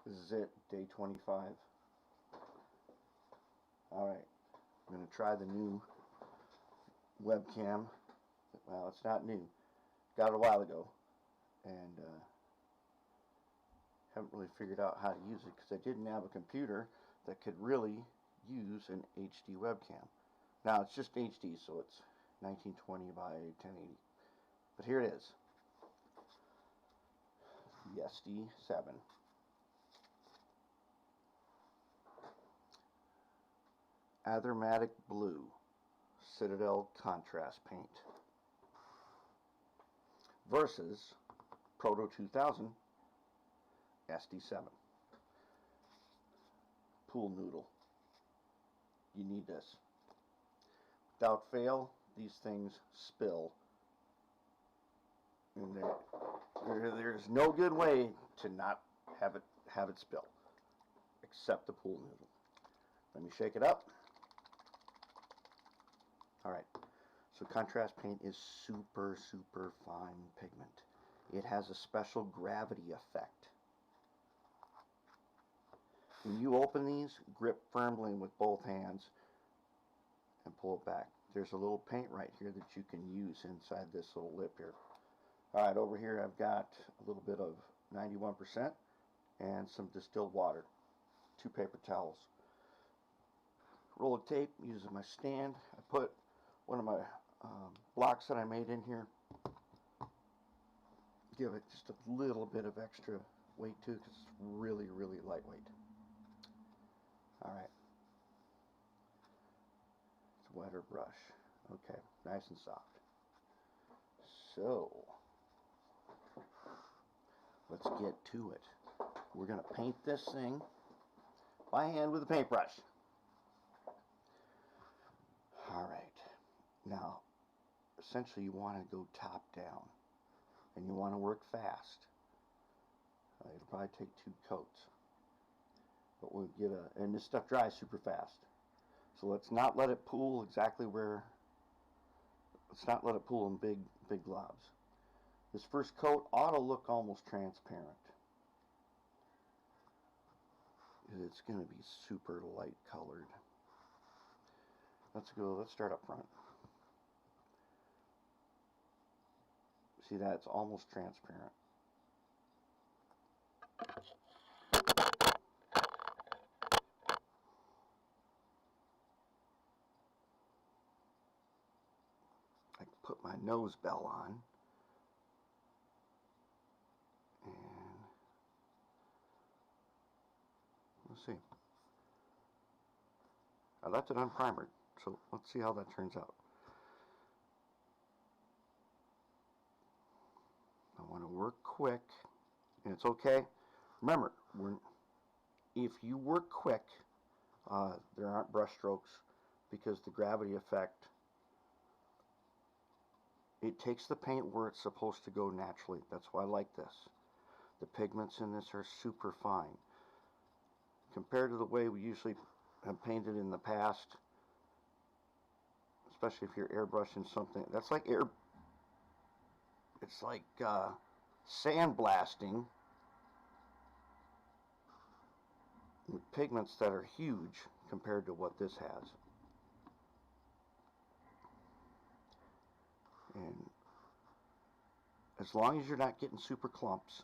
This is it, day 25. Alright, I'm going to try the new webcam. Well, it's not new. Got it a while ago. And haven't really figured out how to use it because I didn't have a computer that could really use an HD webcam. Now, it's just HD, so it's 1920 by 1080. But here it is. The SD7. Aethermatic Blue Citadel Contrast Paint versus Proto 2000 SD7. Pool noodle. You need this. Without fail, these things spill. And there's no good way to not have it spill, except the pool noodle. Let me shake it up. Alright, so contrast paint is super fine pigment. It has a special gravity effect. When you open these, grip firmly with both hands and pull it back. There's a little paint right here that you can use inside this little lip here. Alright, over here I've got a little bit of 91% and some distilled water. 2 paper towels. Roll of tape, using my stand. I put one of my blocks that I made in here. Give it just a little bit of extra weight too, because it's really lightweight. Alright. It's a wetter brush. Okay, nice and soft. So, let's get to it. We're going to paint this thing by hand with a paintbrush. Alright, now essentially you want to go top down and you want to work fast. It'll probably take 2 coats, but we'll get and this stuff dries super fast, so let's not let it pool exactly where, let's not let it pool in big globs. This first coat ought to look almost transparent. It's going to be super light colored. Let's start up front. See that? It's almost transparent. I can put my nose bell on. And we'll see. I left it unprimered, so let's see how that turns out. I want to work quick, and it's okay. Remember, if you work quick, there aren't brush strokes, because the gravity effect, it takes the paint where it's supposed to go naturally. That's why I like this. The pigments in this are super fine. Compared to the way we usually have painted in the past, especially if you're airbrushing something, that's like it's like sandblasting with pigments that are huge compared to what this has. And as long as you're not getting super clumps,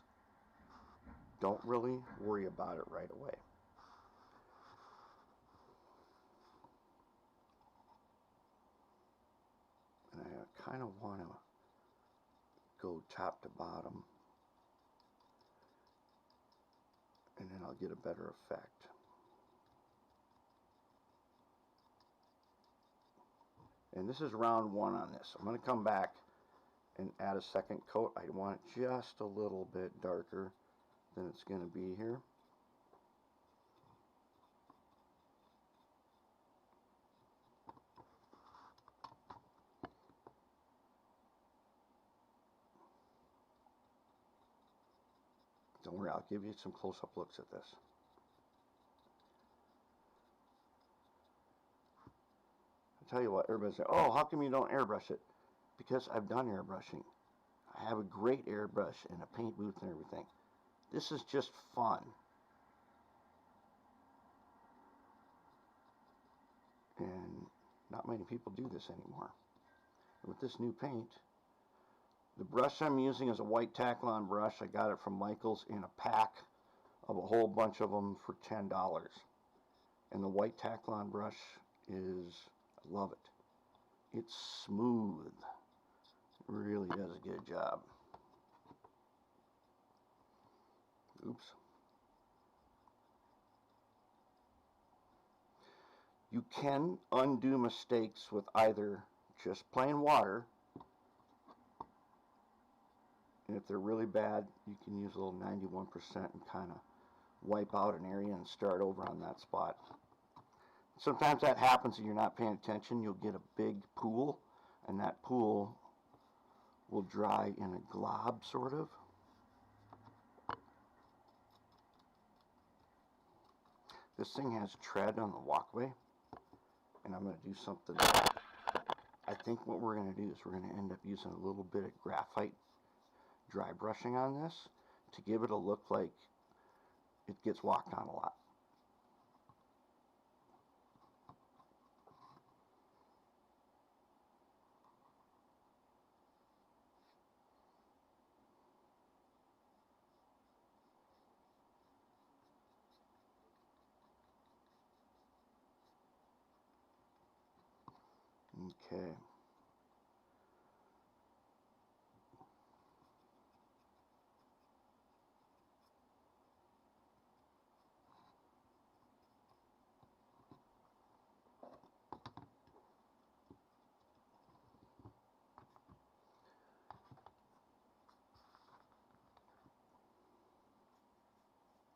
don't really worry about it right away. And I kind of want to go top to bottom, and then I'll get a better effect. And this is round 1 on this. I'm going to come back and add a second coat. I want it just a little bit darker than it's going to be here. Don't worry, I'll give you some close-up looks at this. I tell you what, everybody says, oh, how come you don't airbrush it? Because I've done airbrushing. I have a great airbrush and a paint booth and everything. This is just fun. And not many people do this anymore. With this new paint, the brush I'm using is a white Taklon brush. I got it from Michael's in a pack of a whole bunch of them for $10. And the white Taklon brush is, I love it. It's smooth. It really does a good job. Oops. You can undo mistakes with either just plain water, and if they're really bad, you can use a little 91% and kind of wipe out an area and start over on that spot. Sometimes that happens and you're not paying attention. You'll get a big pool, and that pool will dry in a glob, sort of. This thing has tread on the walkway, and I'm going to do something. I think what we're going to do is we're going to end up using a little bit of graphite dry brushing on this to give it a look like it gets walked on a lot. Okay.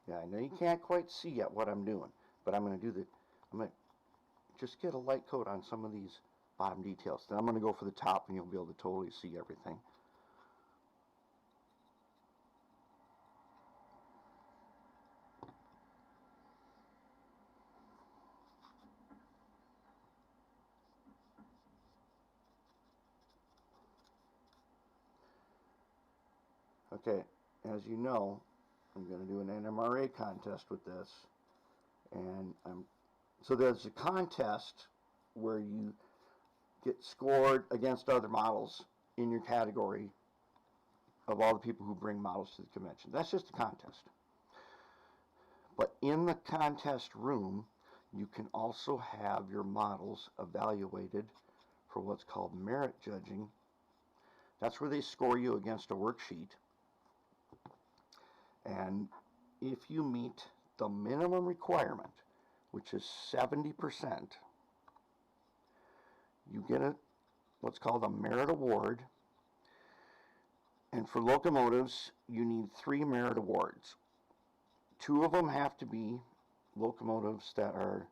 Yeah, I know you can't quite see yet what I'm doing, but I'm going to to just get a light coat on some of these bottom details. Then I'm going to go for the top, and you'll be able to totally see everything. Okay, as you know, I'm going to do an NMRA contest with this, and so there's a contest where you get scored against other models in your category of all the people who bring models to the convention. That's just a contest. But in the contest room, you can also have your models evaluated for what's called merit judging. That's where they score you against a worksheet. And if you meet the minimum requirement, which is 70%, you get what's called a merit award. And for locomotives, you need 3 merit awards. 2 of them have to be locomotives that are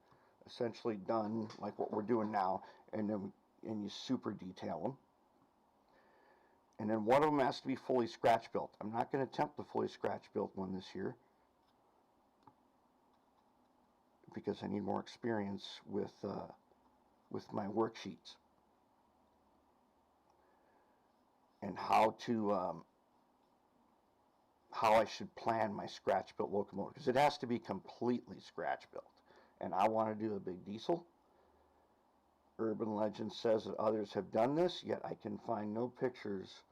essentially done like what we're doing now, and you super detail them. And then one of them has to be fully scratch built. I'm not going to attempt the fully scratch built one this year because I need more experience with my worksheets and how I should plan my scratch built locomotive, because it has to be completely scratch built. And I want to do a big diesel. Urban legend says that others have done this, yet I can find no pictures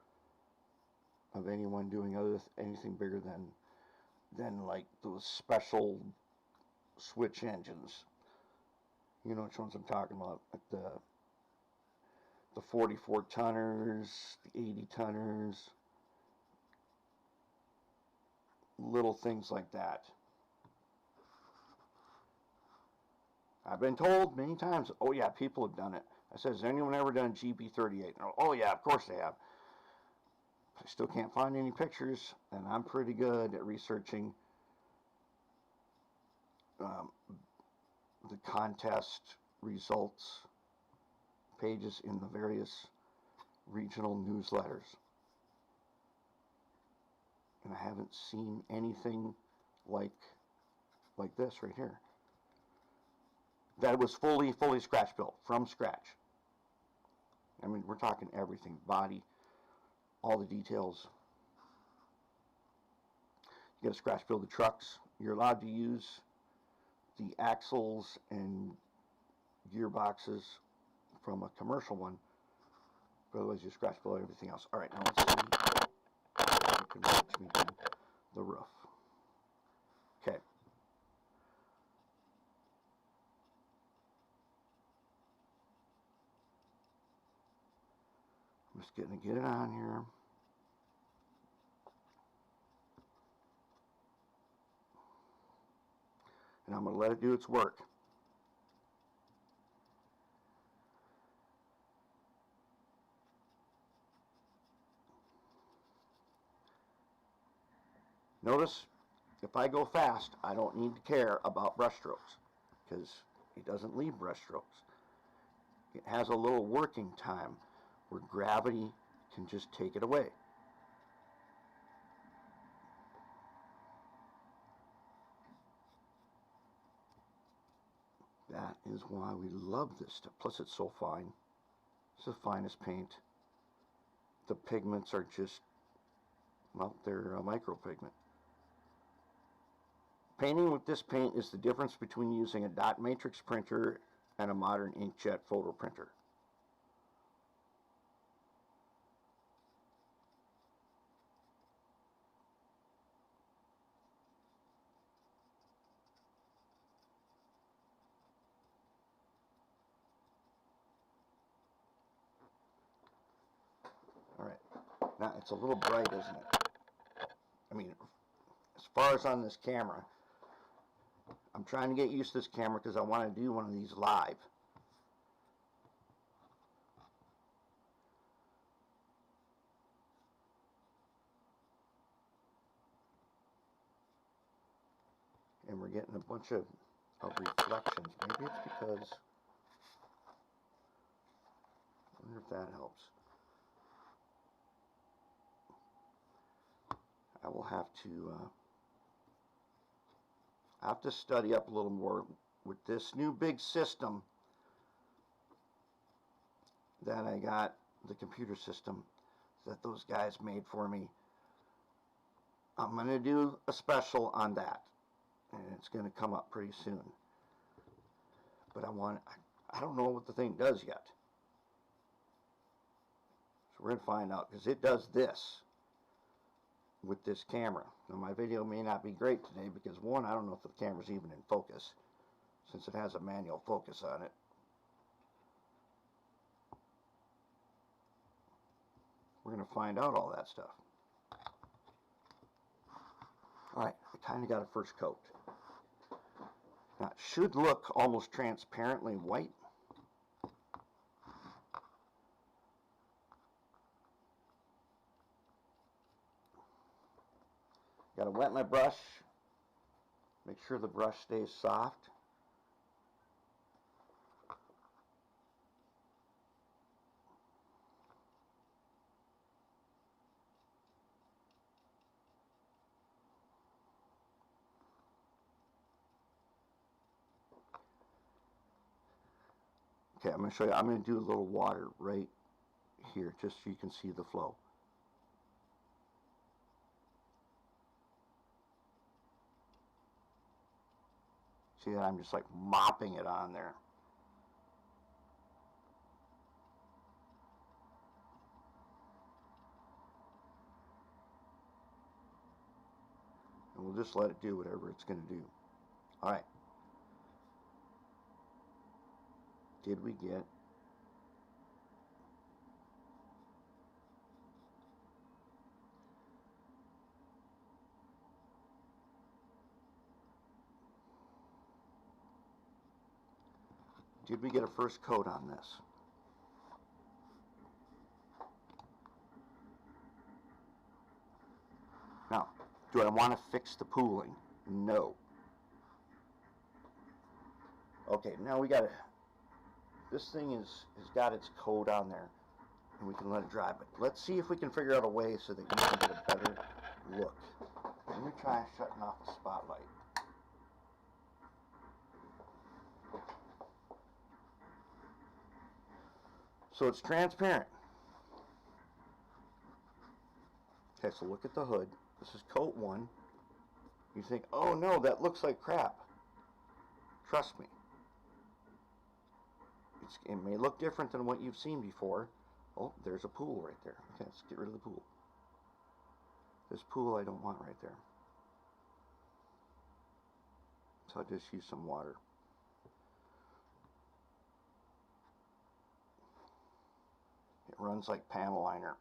of anyone doing anything bigger than like those special switch engines. You know which ones I'm talking about, like the 44 tonners, the 80 tonners, little things like that. I've been told many times, oh yeah, people have done it. I said, has anyone ever done GB38? Oh yeah, of course they have. I still can't find any pictures, and I'm pretty good at researching the contest results pages in the various regional newsletters. And I haven't seen anything like this right here. That was fully scratch built, from scratch. I mean, we're talking everything, body, all the details. You got to scratch build the trucks. You're allowed to use the axles and gearboxes from a commercial one, but otherwise you scratch below everything else. Alright, now let's see if you can watch me do the roof. Okay. I'm just going to get it on here. And I'm going to let it do its work. Notice, if I go fast, I don't need to care about brush strokes, because it doesn't leave brush strokes. It has a little working time where gravity can just take it away. That is why we love this stuff. Plus it's so fine. It's the finest paint. The pigments are just, well, they're micropigment. Painting with this paint is the difference between using a dot matrix printer and a modern inkjet photo printer. Alright, now it's a little bright, isn't it? I mean, as far as on this camera, I'm trying to get used to this camera because I want to do one of these live. And we're getting a bunch of reflections. Maybe it's because, I wonder if that helps. I will have to study up a little more with this new big system that I got, the computer system that those guys made for me. I'm going to do a special on that, and it's going to come up pretty soon. But I don't know what the thing does yet. So we're going to find out, because it does this with this camera. Now my video may not be great today because one, I don't know if the camera's even in focus since it has a manual focus on it. We're going to find out all that stuff. Alright, I kind of got a first coat. Now it should look almost transparently white. Got to wet my brush, make sure the brush stays soft. Okay, I'm going to show you, I'm going to do a little water right here just so you can see the flow. See that I'm just like mopping it on there. And we'll just let it do whatever it's going to do. Alright. Did we get a first coat on this? Now, do I want to fix the pooling? No. Okay, now we got to, this thing has got its coat on there, and we can let it dry. But let's see if we can figure out a way so that you can get a better look. Let me try shutting off the spotlight. So it's transparent. Okay, so look at the hood. This is coat 1. You think, oh no, that looks like crap. Trust me. It may look different than what you've seen before. Oh, there's a pool right there. Okay, let's get rid of the pool. This pool I don't want right there. So I'll just use some water. It runs like panel liner.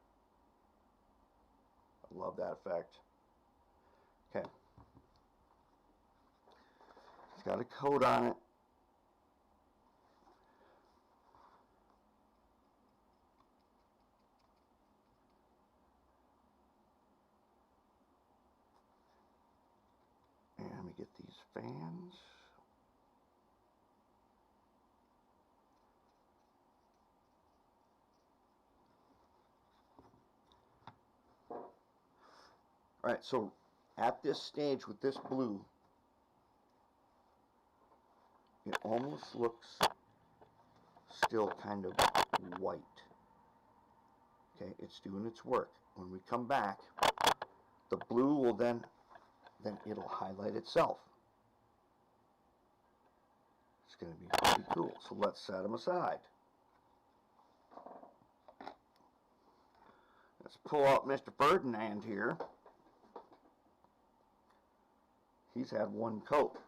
I love that effect. Okay. It's got a coat on it. And let me get these fans. Alright, so at this stage with this blue, it almost looks still kind of white. Okay, it's doing its work. When we come back, the blue will then it'll highlight itself. It's going to be pretty cool. So let's set them aside. Let's pull out Mr. Ferdinand here. He's had one coat.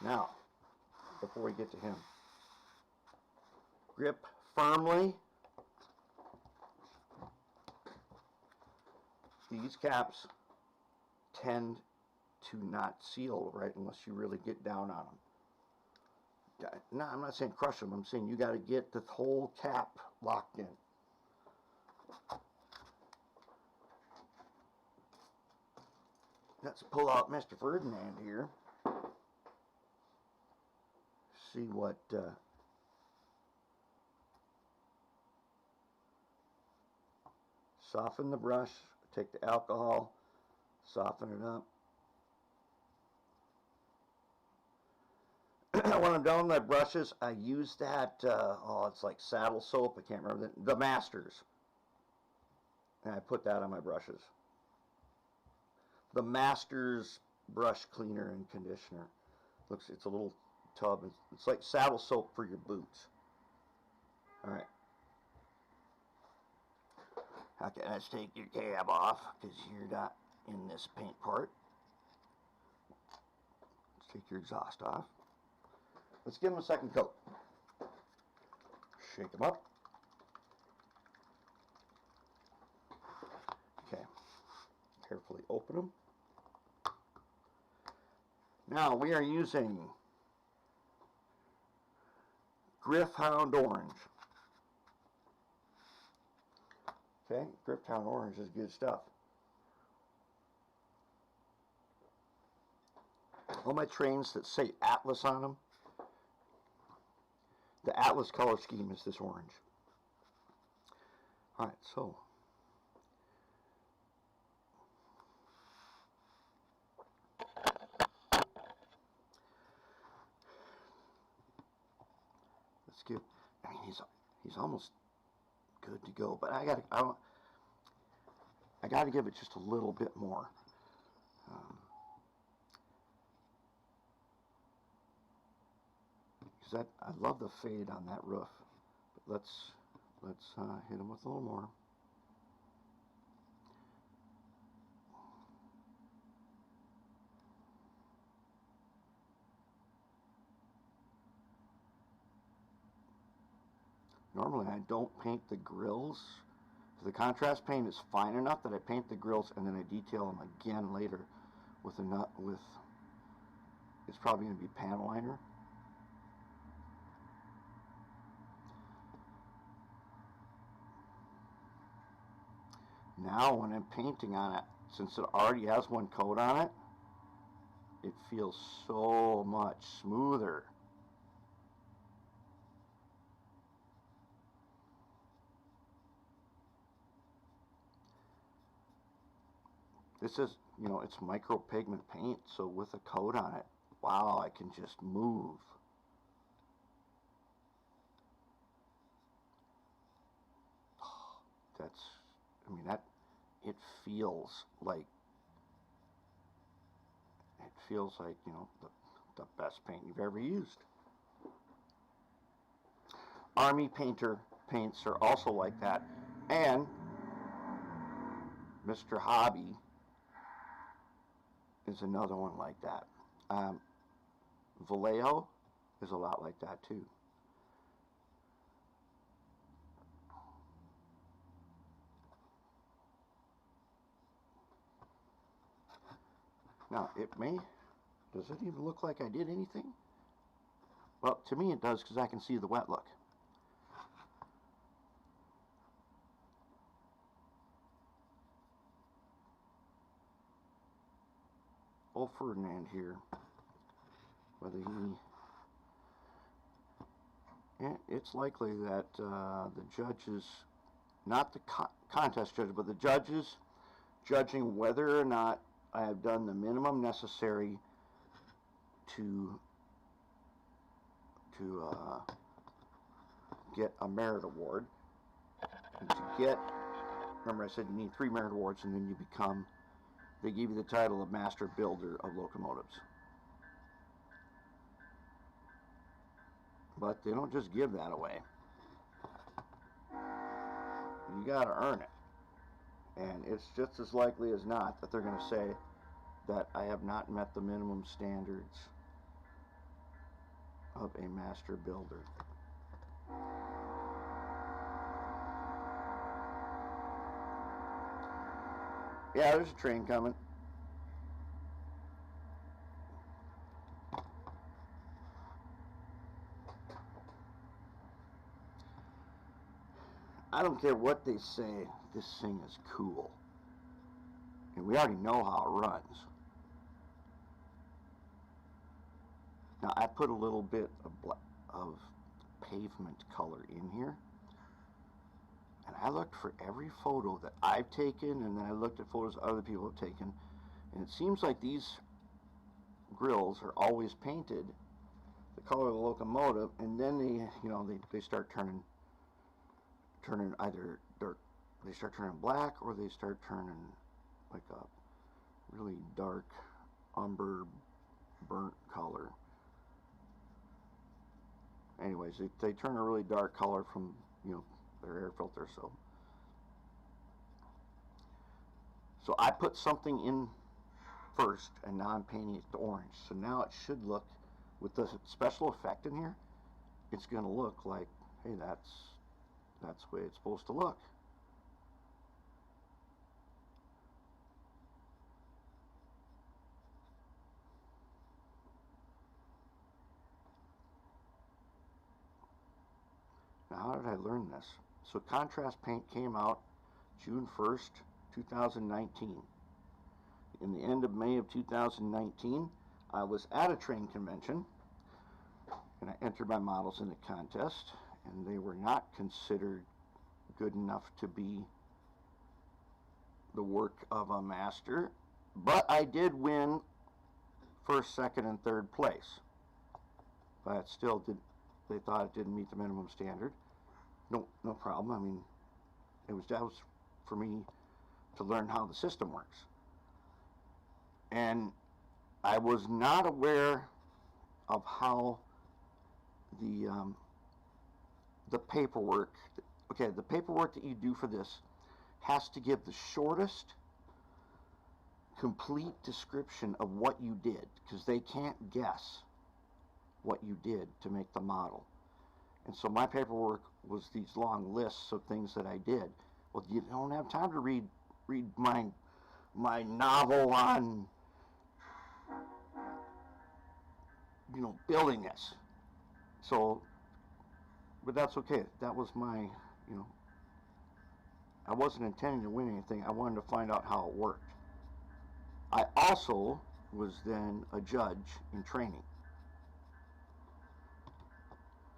Now, before we get to him, grip firmly. These caps tend to not seal right unless you really get down on them. No, I'm not saying crush them. I'm saying you got to get the whole cap locked in. Let's pull out Mr. Ferdinand here. See what soften the brush, take the alcohol, soften it up. When I'm done with my brushes, I use that, it's like saddle soap, I can't remember, the Masters. And I put that on my brushes. The Masters brush cleaner and conditioner. It's a little tub. It's like saddle soap for your boots. Alright. Okay, let's take your cab off because you're not in this paint part. Let's take your exhaust off. Let's give them a second coat. Shake them up. Okay. Carefully open them. Now we are using Gryph-Hound orange. Okay, Gryph-Hound orange is good stuff. All my trains that say Atlas on them, the Atlas color scheme is this orange. Alright, so let's give, I mean, he's almost good to go, but I gotta give it just a little bit more. Because I love the fade on that roof. But let's hit him with a little more. Normally I don't paint the grills. The contrast paint is fine enough that I paint the grills and then I detail them again later with it's probably going to be panel liner. Now when I'm painting on it, since it already has one coat on it, it feels so much smoother. This is, it's micro pigment paint, so with a coat on it, wow, I can just move. It feels like, the best paint you've ever used. Army Painter paints are also like that. And Mr. Hobby is another one like that. Vallejo is a lot like that too. Now, does it even look like I did anything? Well, to me it does, because I can see the wet look. Old Ferdinand here, whether it's likely that the judges, not the contest judge, but the judges judging whether or not I have done the minimum necessary to get a merit award. And to get, remember I said you need 3 merit awards, and then you become, they give you the title of Master Builder of Locomotives. But they don't just give that away. You got to earn it. And it's just as likely as not that they're going to say that I have not met the minimum standards of a master builder. Yeah, there's a train coming. I don't care what they say, this thing is cool. And we already know how it runs. Now I put a little bit of pavement color in here. And I looked for every photo that I've taken, and then I looked at photos other people have taken. And it seems like these grills are always painted the color of the locomotive, and then they start turning either they start turning black, or they start turning like a really dark umber burnt color. Anyways, they turn a really dark color from their air filter. So I put something in first, and now I'm painting it to orange. So now it should look, with the special effect in here, it's going to look like, hey, that's the way it's supposed to look. Now, how did I learn this? So Contrast Paint came out June 1st, 2019. In the end of May of 2019, I was at a train convention, and I entered my models in the contest, and they were not considered good enough to be the work of a master, but I did win first, second, and third place. But still, they thought it didn't meet the minimum standard. No problem. I mean, that was for me to learn how the system works. And I was not aware of how the paperwork, the paperwork that you do for this has to give the shortest complete description of what you did, because they can't guess what you did to make the model. And so my paperwork was these long lists of things that I did. Well, you don't have time to read my novel on building this. So, but that's okay. That was my, I wasn't intending to win anything. I wanted to find out how it worked. I also was then a judge in training.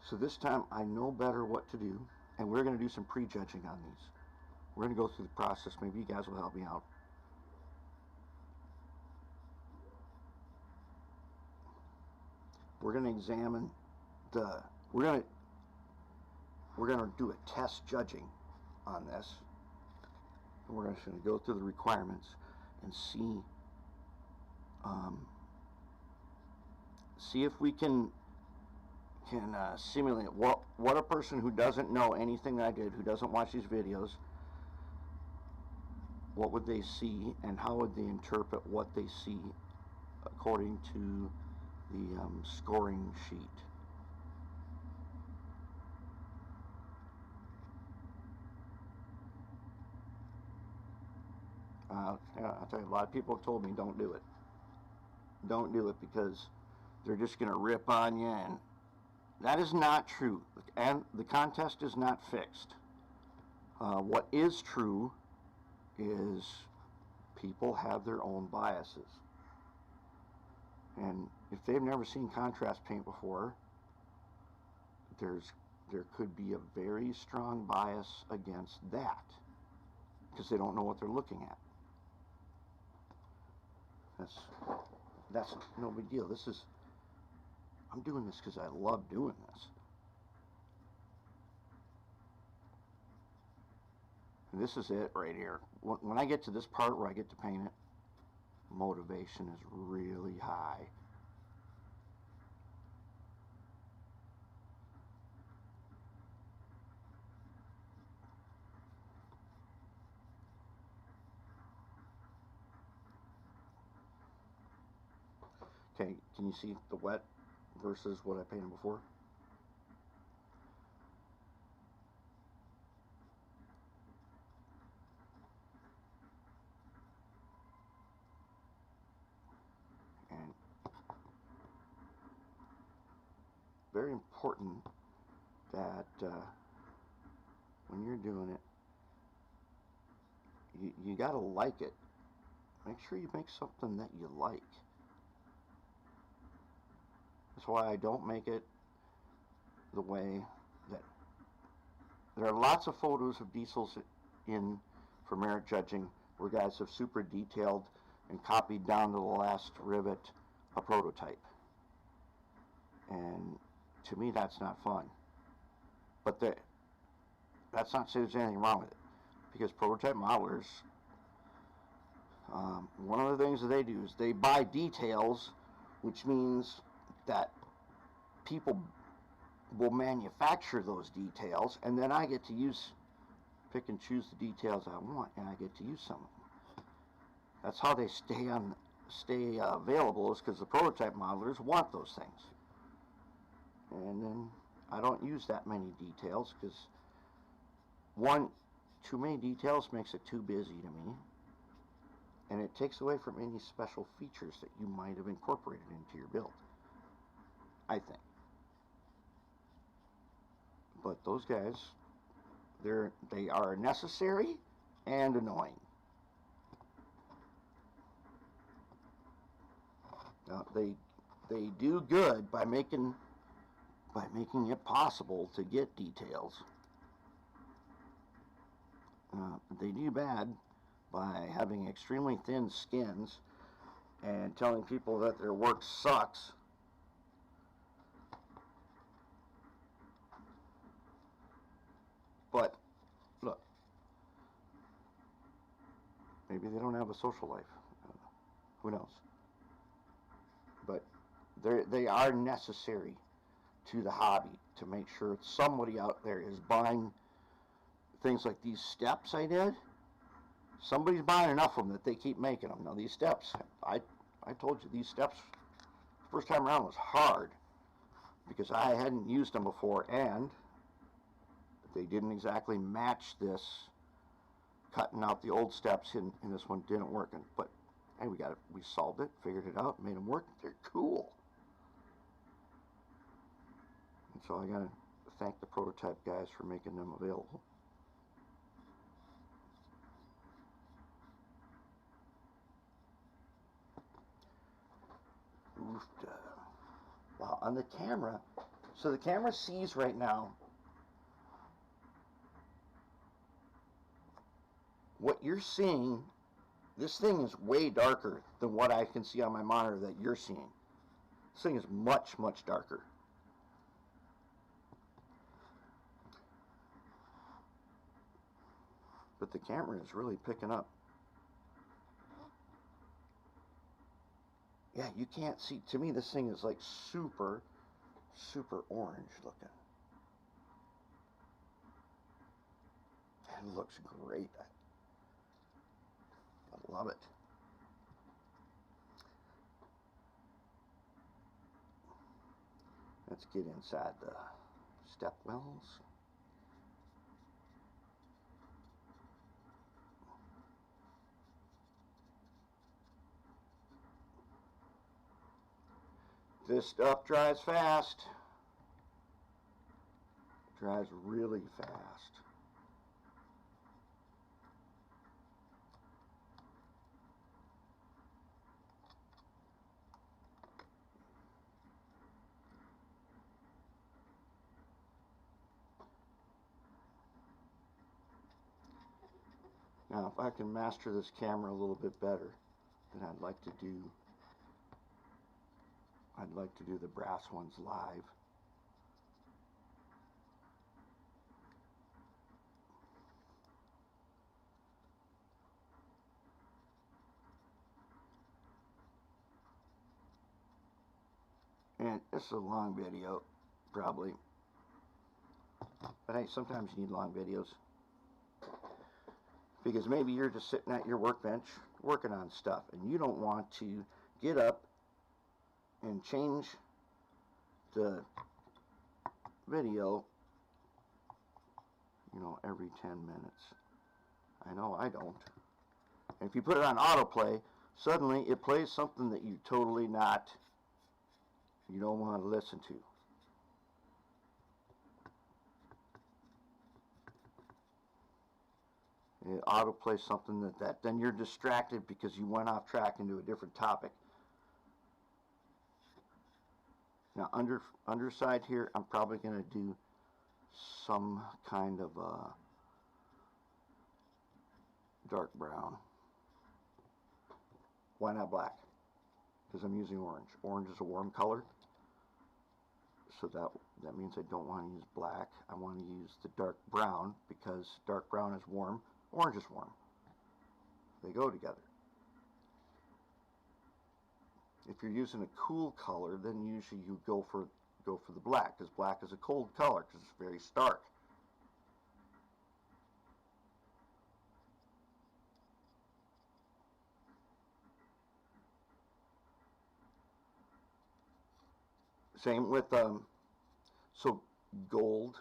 So this time I know better what to do, and we're going to do some prejudging on these. We're going to go through the process. Maybe you guys will help me out. We're going to examine we're going to do a test judging on this. And we're just going to go through the requirements and see if we can can simulate what a person who doesn't know anything that I did, who doesn't watch these videos, what would they see and how would they interpret what they see according to the scoring sheet. I'll tell you, a lot of people have told me don't do it. Don't do it because they're just going to rip on you, and that is not true. And the contest is not fixed. What is true is people have their own biases. And if they've never seen contrast paint before, there could be a very strong bias against that because they don't know what they're looking at. That's no big deal. I'm doing this because I love doing this. And this is it right here. When I get to this part where I get to paint it, motivation is really high. Okay, can you see the wet versus what I painted before? And very important that when you're doing it, you gotta like it. Make sure you make something that you like. That's why I don't make it the way that there are lots of photos of diesels in for merit judging where guys have super detailed and copied down to the last rivet a prototype. And to me, that's not fun. But that's not to say there's anything wrong with it, because prototype modelers, one of the things that they do is they buy details, which means that people will manufacture those details, and then I get to pick and choose the details I want, and I get to use some of them. That's how they stay available, is because the prototype modelers want those things. And then I don't use that many details because too many details makes it too busy to me, and it takes away from any special features that you might have incorporated into your build, I think. But those guys, they are necessary and annoying. They do good by making it possible to get details. They do bad by having extremely thin skins and telling people that their work sucks. But look, maybe they don't have a social life. Who knows? But they are necessary to the hobby to make sure somebody out there is buying things like these steps I did. Somebody's buying enough of them that they keep making them. Now these steps, I told you these steps first time around was hard because I hadn't used them before, and they didn't exactly match this. Cutting out the old steps in this one didn't work, but hey, we solved it, figured it out, made them work. They're cool. And so I gotta thank the prototype guys for making them available. Wow, on the camera, so the camera sees right now what you're seeing. This thing is way darker than what I can see on my monitor that you're seeing. This thing is much, much darker. But the camera is really picking up. Yeah, you can't see. To me, this thing is like super, super orange looking. It looks great. I love it. Let's get inside the step wells. This stuff dries fast. Dries really fast. Now, if I can master this camera a little bit better, then I'd like to do the brass ones live. And it's a long video, probably. But hey, sometimes you need long videos. Because maybe you're just sitting at your workbench working on stuff and you don't want to get up and change the video, you know, every 10 minutes. I know I don't. And if you put it on autoplay, suddenly it plays something that you don't want to listen to. It autoplays something that then you're distracted because you went off track into a different topic. Now underside here, I'm probably going to do some kind of dark brown. Why not black? Because I'm using orange. Orange is a warm color. So that means I don't want to use black. I want to use the dark brown because dark brown is warm. Orange is warm. They go together. If you're using a cool color, then usually you go for the black, because black is a cold color because it's very stark. Same with so gold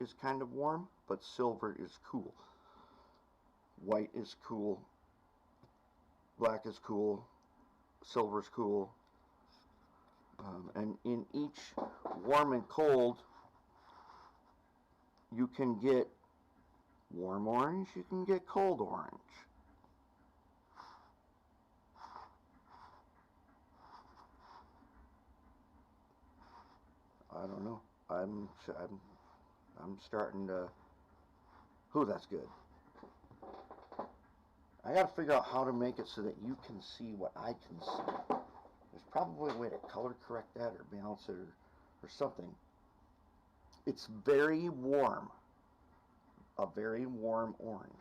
is kind of warm, but silver is cool. White is cool. Black is cool. Silver is cool. And in each warm and cold, you can get warm orange, you can get cold orange. I don't know. I'm starting to. Ooh, that's good. I got to figure out how to make it so that you can see what I can see. There's probably a way to color correct that or balance it or something. It's very warm. A very warm orange.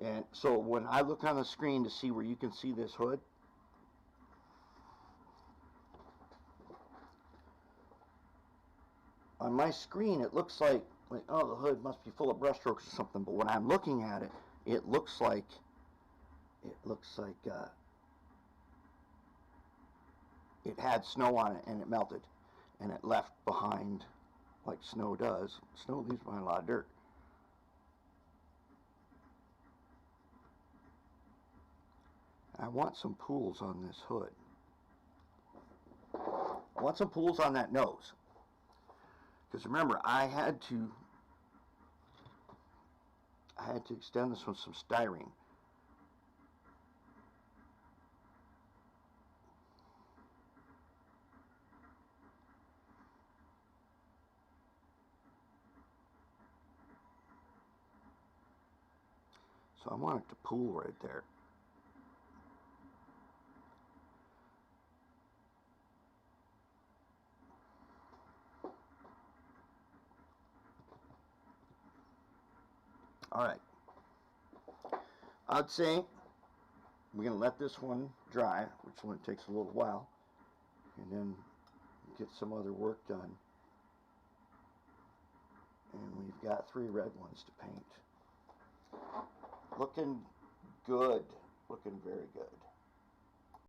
And so when I look on the screen to see where you can see this hood, on my screen it looks like, oh, the hood must be full of brush strokes or something, but when I'm looking at it, it looks like it had snow on it and it melted and it left behind like snow does. Snow leaves behind a lot of dirt. I want some pools on this hood. I want some pools on that nose. Because remember, I had to extend this with some styrene. So I want it to pool right there. Alright, I'd say we're going to let this one dry, which one takes a little while. and then get some other work done. And we've got 3 red ones to paint. Looking good. Looking very good.